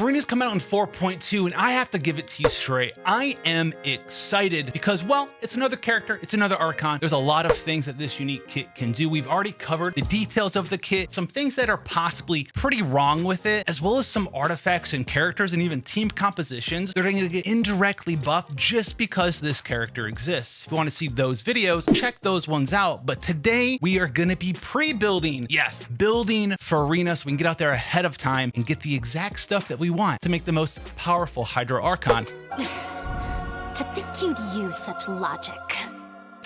Furina's coming out in 4.2, and I have to give it to you straight. I am excited because, well, it's another character, it's another Archon. There's a lot of things that this unique kit can do. We've already covered the details of the kit, some things that are possibly pretty wrong with it, as well as some artifacts and characters and even team compositions that are going to get indirectly buffed just because this character exists. If you want to see those videos, check those ones out. But today we are going to be pre-building, yes, building Furina so we can get out there ahead of time and get the exact stuff that we want to make the most powerful Hydro Archons. To think you'd use such logic.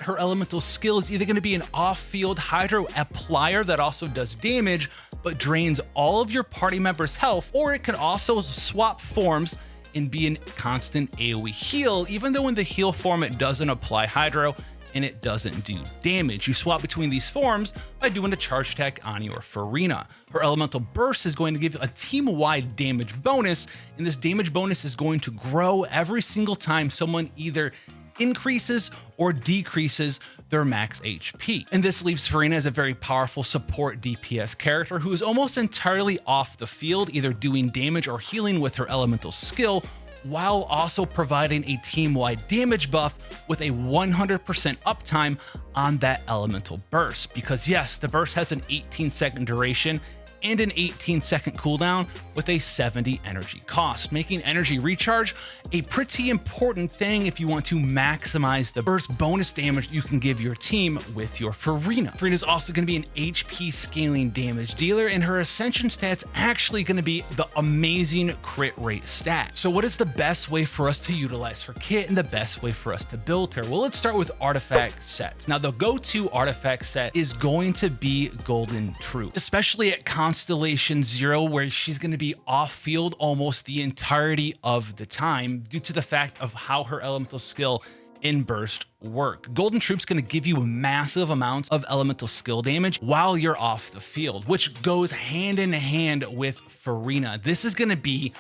Her elemental skill is either going to be an off-field Hydro applier that also does damage but drains all of your party members' health, or it can also swap forms and be a constant AoE heal, even though in the heal form it doesn't apply Hydro and it doesn't do damage. You swap between these forms by doing a charge attack on your Furina. Her elemental burst is going to give a team-wide damage bonus, and this damage bonus is going to grow every single time someone either increases or decreases their max HP. And this leaves Furina as a very powerful support DPS character who is almost entirely off the field, either doing damage or healing with her elemental skill, while also providing a team-wide damage buff with a 100% uptime on that elemental burst. Because yes, the burst has an 18-second duration and an 18-second cooldown with a 70 energy cost, making energy recharge a pretty important thing if you want to maximize the burst bonus damage you can give your team with your Furina. Furina is also going to be an HP scaling damage dealer, and her ascension stat's actually going to be the amazing crit rate stat. So what is the best way for us to utilize her kit and the best way for us to build her? Well, let's start with artifact sets. Now, the go-to artifact set is going to be Golden Troop, especially at Constellation 0, where she's going to be off-field almost the entirety of the time due to the fact of how her elemental skill and burst work. Golden Troop's going to give you massive amounts of elemental skill damage while you're off the field, which goes hand in hand with Furina. This is going to be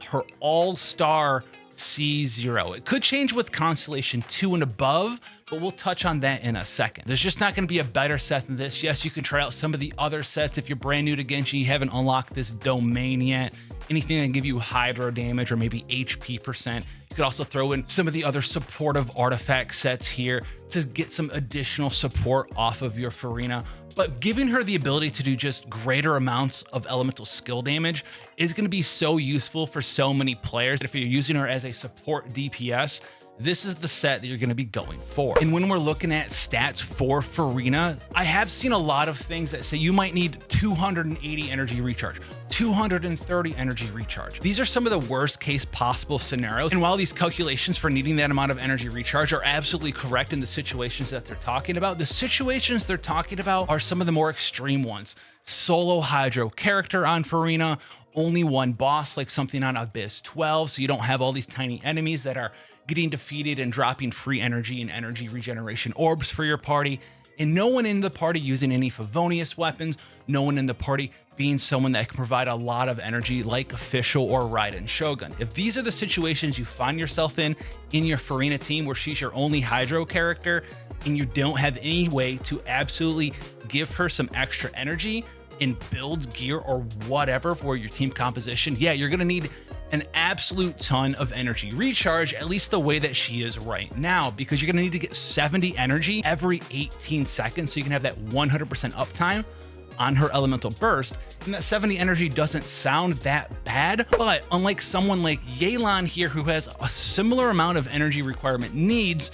her all-star C0. It could change with Constellation 2 and above, but we'll touch on that in a second. There's just not going to be a better set than this. Yes, you can try out some of the other sets if you're brand new to Genshin, you haven't unlocked this domain yet. Anything that can give you Hydro damage or maybe HP percent. You could also throw in some of the other supportive artifact sets here to get some additional support off of your Furina. But giving her the ability to do just greater amounts of elemental skill damage is going to be so useful for so many players. If you're using her as a support DPS, this is the set that you're going to be going for. And when we're looking at stats for Furina, I have seen a lot of things that say you might need 280 energy recharge, 230 energy recharge. These are some of the worst case possible scenarios. And while these calculations for needing that amount of energy recharge are absolutely correct in the situations that they're talking about, the situations they're talking about are some of the more extreme ones. Solo Hydro character on Furina, only one boss, like something on Abyss 12, so you don't have all these tiny enemies that are getting defeated and dropping free energy and energy regeneration orbs for your party, and no one in the party using any Favonius weapons, no one in the party being someone that can provide a lot of energy like Official or Raiden Shogun. If these are the situations you find yourself in your Furina team where she's your only Hydro character and you don't have any way to absolutely give her some extra energy and build gear or whatever for your team composition, yeah, you're gonna need an absolute ton of energy recharge, at least the way that she is right now, because you're gonna need to get 70 energy every 18 seconds so you can have that 100% uptime on her elemental burst. And that 70 energy doesn't sound that bad, but unlike someone like Yelan here who has a similar amount of energy requirement needs,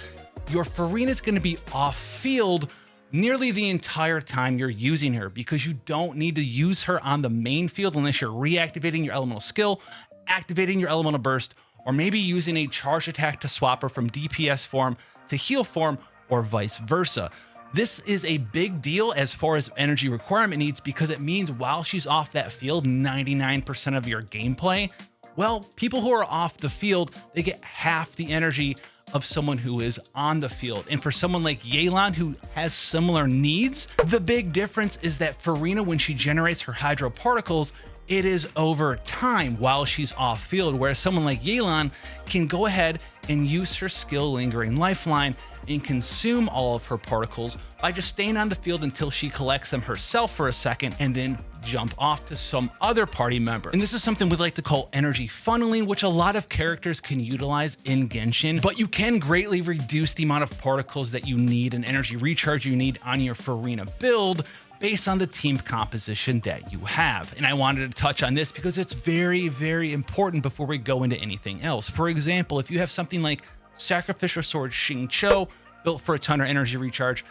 your Furina is gonna be off field nearly the entire time you're using her, because you don't need to use her on the main field unless you're reactivating your elemental skill, activating your elemental burst, or maybe using a charge attack to swap her from DPS form to heal form, or vice versa. This is a big deal as far as energy requirement needs, because it means while she's off that field, 99% of your gameplay, well, people who are off the field, they get half the energy of someone who is on the field. And for someone like Yelan who has similar needs, the big difference is that Furina, when she generates her Hydro particles, it is over time while she's off field, whereas someone like Yelan can go ahead and use her skill Lingering Lifeline and consume all of her particles by just staying on the field until she collects them herself for a second and then jump off to some other party member. And this is something we like to call energy funneling, which a lot of characters can utilize in Genshin, but you can greatly reduce the amount of particles that you need and energy recharge you need on your Furina build based on the team composition that you have. And I wanted to touch on this because it's very, very important before we go into anything else. For example, if you have something like Sacrificial Sword Xingqiu built for a ton of energy recharge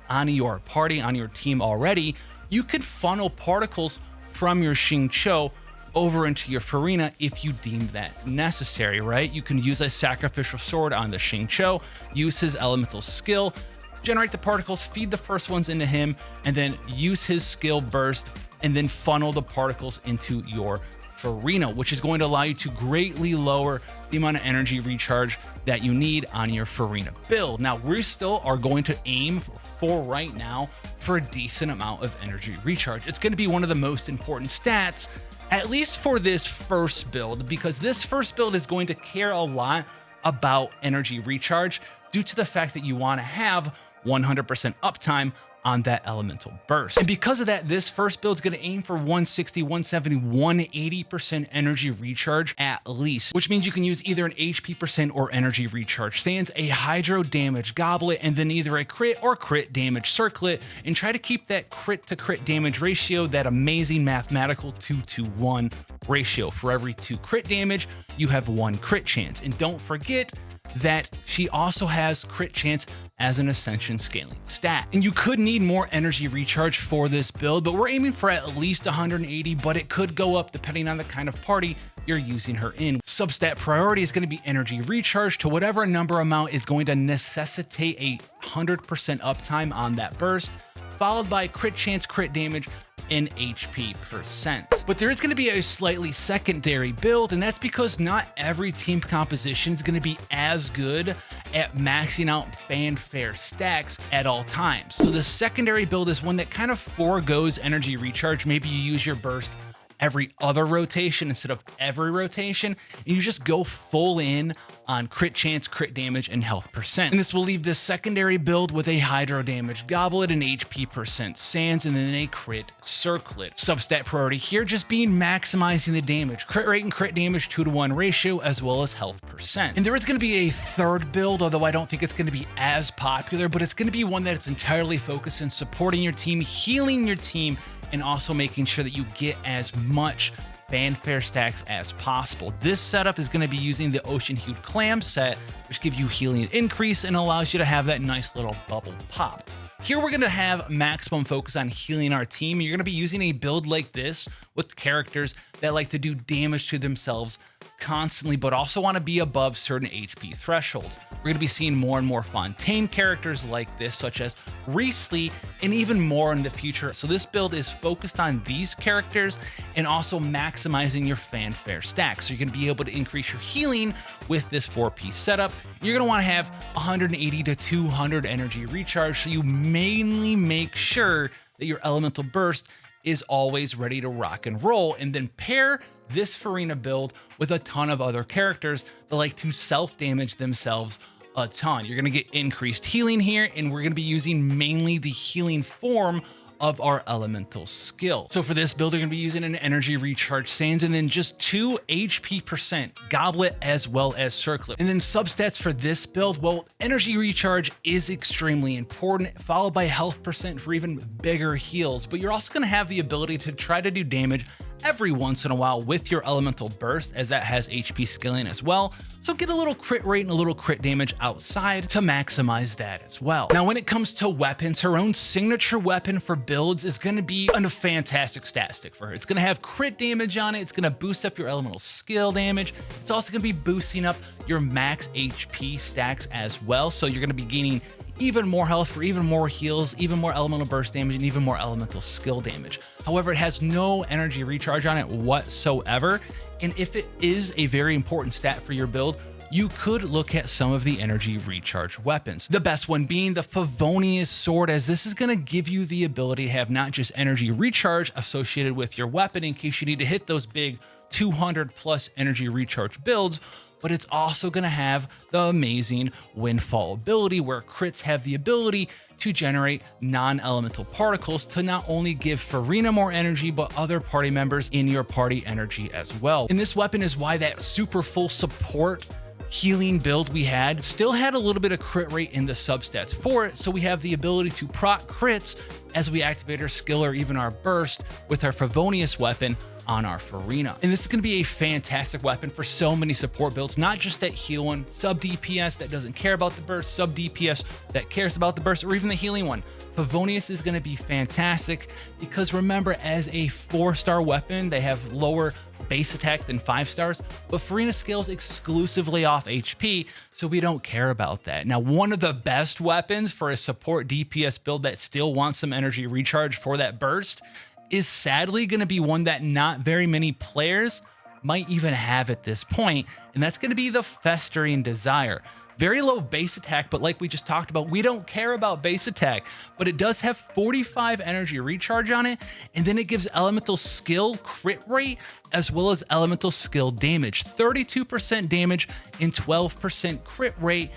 on your party, on your team already, you could funnel particles from your Xingqiu over into your Furina if you deem that necessary, right? You can use a Sacrificial Sword on the Xingqiu, use his elemental skill, generate the particles, feed the first ones into him, and then use his skill burst and then funnel the particles into your Furina, which is going to allow you to greatly lower the amount of energy recharge that you need on your Furina build. Now, we still are going to aim for right now for a decent amount of energy recharge. It's going to be one of the most important stats, at least for this first build, because this first build is going to care a lot about energy recharge due to the fact that you want to have 100% uptime on that elemental burst. And because of that, this first build is going to aim for 160, 170, 180% energy recharge at least, which means you can use either an HP percent or energy recharge sands, a hydro damage goblet, and then either a crit or crit damage circlet, and try to keep that crit to crit damage ratio, that amazing mathematical 2-to-1 ratio. For every 2 crit damage, you have 1 crit chance. And don't forget that she also has crit chance as an ascension scaling stat. And you could need more energy recharge for this build, but we're aiming for at least 180, but it could go up depending on the kind of party you're using her in. Substat priority is going to be energy recharge to whatever number amount is going to necessitate a 100% uptime on that burst, followed by crit chance, crit damage, in HP percent. But there is going to be a slightly secondary build, and that's because not every team composition is going to be as good at maxing out fanfare stacks at all times. So the secondary build is one that kind of forgoes energy recharge. Maybe you use your burst every other rotation instead of every rotation, and you just go full in on crit chance, crit damage, and health percent. And this will leave this secondary build with a hydro damage goblet, an HP percent sands, and then a crit circlet. Substat priority here just being maximizing the damage, crit rate and crit damage 2-to-1 ratio, as well as health percent. And there is going to be a third build, although I don't think it's going to be as popular, but it's going to be one that's entirely focused on supporting your team, healing your team, and also making sure that you get as much fanfare stacks as possible. This setup is going to be using the Ocean Hued Clam set, which gives you healing increase and allows you to have that nice little bubble pop. Here we're going to have maximum focus on healing our team. You're going to be using a build like this with characters that like to do damage to themselves constantly, but also want to be above certain HP thresholds. We're going to be seeing more and more Fontaine characters like this, such as Riesli, and even more in the future. So this build is focused on these characters and also maximizing your fanfare stack. So you're going to be able to increase your healing with this 4-piece setup. You're going to want to have 180 to 200 energy recharge, so you mainly make sure that your elemental burst is always ready to rock and roll, and then pair this Furina build with a ton of other characters that like to self-damage themselves a ton. You're going to get increased healing here, and we're going to be using mainly the healing form of our elemental skill. So for this build, we're going to be using an energy recharge sands and then just 2 HP percent goblet as well as circlet. And then substats for this build, well, energy recharge is extremely important, followed by health percent for even bigger heals, but you're also going to have the ability to try to do damage every once in a while with your elemental burst, as that has HP scaling as well. So get a little crit rate and a little crit damage outside to maximize that as well. Now, when it comes to weapons, her own signature weapon for builds is going to be a fantastic stat stick for her. It's going to have crit damage on it. It's going to boost up your elemental skill damage. It's also going to be boosting up your max HP stacks as well. So you're going to be gaining even more health for even more heals, even more elemental burst damage, and even more elemental skill damage. However, it has no energy recharge on it whatsoever. And if it is a very important stat for your build, you could look at some of the energy recharge weapons. The best one being the Favonius Sword, as this is going to give you the ability to have not just energy recharge associated with your weapon in case you need to hit those big 200 plus energy recharge builds, but it's also going to have the amazing Windfall ability, where crits have the ability to generate non-elemental particles to not only give Furina more energy, but other party members in your party energy as well. And this weapon is why that super full support healing build we had still had a little bit of crit rate in the substats for it, so we have the ability to proc crits as we activate our skill or even our burst with our Favonius weapon on our Furina. And this is going to be a fantastic weapon for so many support builds, not just that heal one, sub DPS that doesn't care about the burst, sub DPS that cares about the burst, or even the healing one. Favonius is going to be fantastic because remember, as a 4-star weapon, they have lower base attack than 5 stars, but Furina scales exclusively off HP, so we don't care about that. Now, one of the best weapons for a support DPS build that still wants some energy recharge for that burst is sadly going to be one that not very many players might even have at this point, and that's going to be the Festering Desire. Very low base attack, but like we just talked about, we don't care about base attack, but it does have 45 energy recharge on it, and then it gives elemental skill crit rate as well as elemental skill damage. 32% damage and 12% crit rate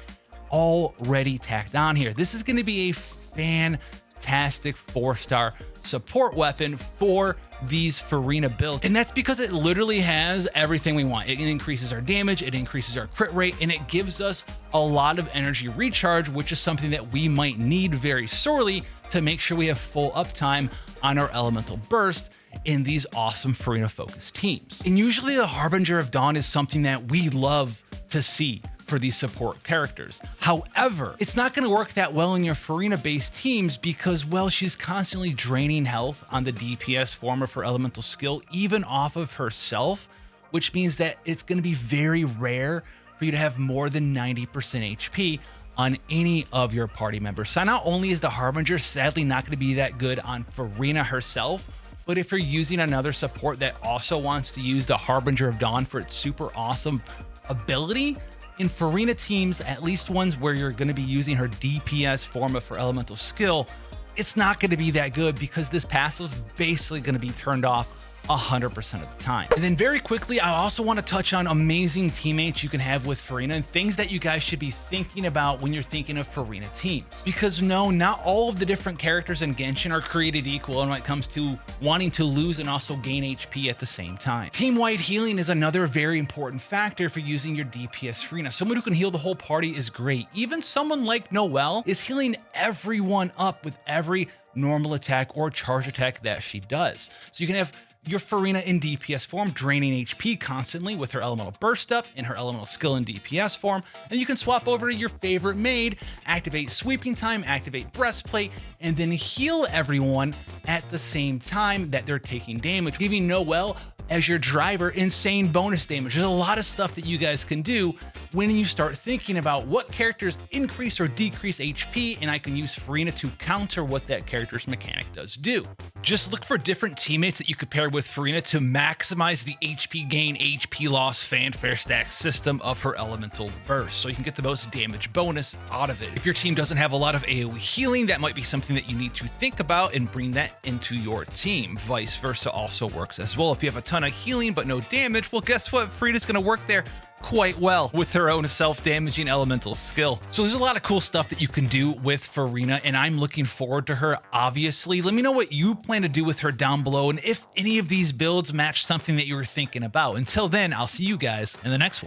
already tacked on here. This is going to be a fantastic 4-star support weapon for these Furina builds, and that's because it literally has everything we want. It increases our damage, it increases our crit rate, and it gives us a lot of energy recharge, which is something that we might need very sorely to make sure we have full uptime on our elemental burst in these awesome Furina focused teams. And usually the Harbinger of Dawn is something that we love to see for these support characters. However, it's not going to work that well in your Furina based teams because, well, she's constantly draining health on the DPS form of her elemental skill, even off of herself, which means that it's going to be very rare for you to have more than 90% HP on any of your party members. So not only is the Harbinger sadly not going to be that good on Furina herself, but if you're using another support that also wants to use the Harbinger of Dawn for its super awesome ability, in Furina teams, at least ones where you're going to be using her DPS form of her elemental skill, it's not going to be that good because this passive is basically going to be turned off 100% of the time. And then very quickly, I also want to touch on amazing teammates you can have with Furina and things that you guys should be thinking about when you're thinking of Furina teams. Because no, not all of the different characters in Genshin are created equal when it comes to wanting to lose and also gain HP at the same time. Team-wide healing is another very important factor for using your DPS Furina. Someone who can heal the whole party is great. Even someone like Noelle is healing everyone up with every normal attack or charge attack that she does. So you can have your Furina in DPS form draining HP constantly with her elemental burst up and her elemental skill in DPS form, and you can swap over to your favorite maid, activate sweeping time, activate breastplate, and then heal everyone at the same time that they're taking damage, giving Noelle as your driver insane bonus damage. There's a lot of stuff that you guys can do when you start thinking about what characters increase or decrease HP, and I can use Furina to counter what that character's mechanic does do. Just look for different teammates that you could pair with Furina to maximize the HP gain, HP loss, fanfare stack system of her elemental burst, so you can get the most damage bonus out of it. If your team doesn't have a lot of AoE healing, that might be something that you need to think about and bring that into your team. Vice versa also works as well. If you have a ton of healing but no damage, well, guess what? Furina's going to work there quite well with her own self-damaging elemental skill. So there's a lot of cool stuff that you can do with Furina, and I'm looking forward to her, obviously. Let me know what you plan to do with her down below, and if any of these builds match something that you were thinking about. Until then, I'll see you guys in the next one.